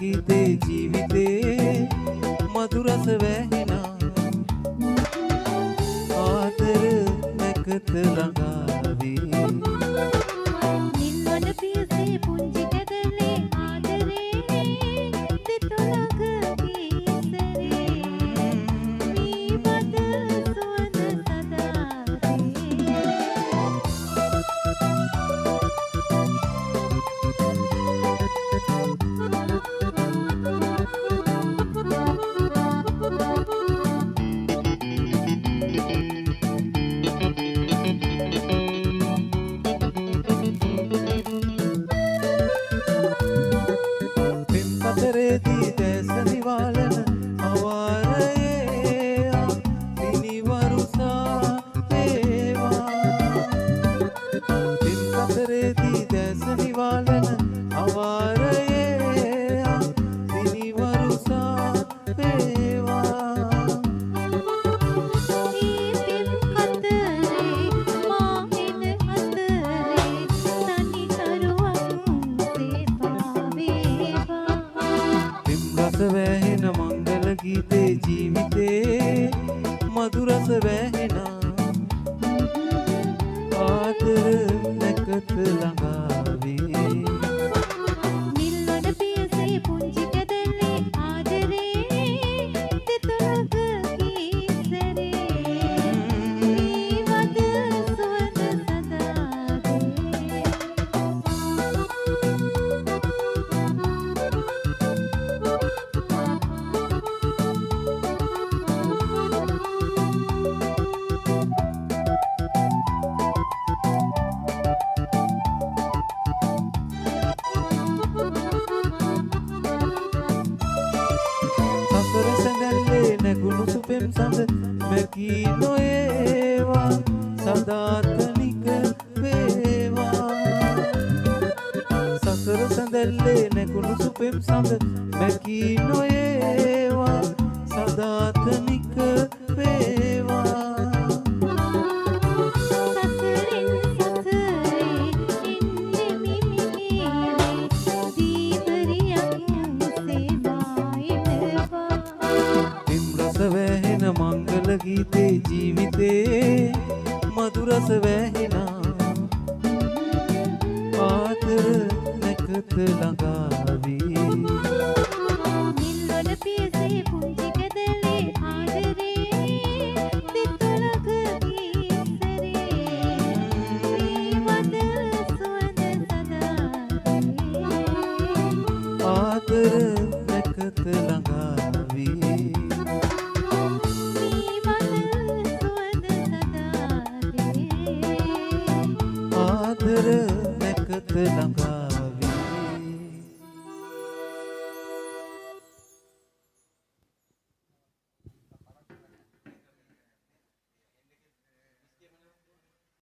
ගීතේ ජීවිතේ මధుරස වැහිනා ආදර නැකත ළඟාවේ නිල්වන පියසේ පුංචි කැදලේ ආදරේ දෙතොලක කීසරේ වීමද සුවඳ පෙම්පතරේදී දැස නිවාලන අවාරයේ පිනිවරුසා වේවා පෙම්පතරේදී දැස නිවාලන අවාරයේ පිනිවරුසා වේවා රස වැහෙන මංගල ගීතේ ජීවිතේ මధుරස වැහෙනා ආදර නැකත ළඟාවේ නිල්වන පියසේ පුංචි කැදලේ ආදරේ දෙතොලක කීසරේ වීමද සුවඳ සසර සැඟැල්ලේ නැගුණු සුපෙම් සඳ මැකී නොඒවා සදාතනික වේවා සසර සැඳැල්ලේ නැගුණු සුපෙම් සඳ මැකී නොඒවා සදාතනික වේවා වැහෙන මංගල ගීතේ ජීවිතේ මధుරස වැහෙනා ආදර නැකත ළඟාවේ නිල්වන පියසේ පුංචි කැදලේ ආදරේ දෙතොලක කීසරේ වීමද සුවඳ සදාවේ ආදර නැකත ළඟාවේ ආදර නැකත ළඟා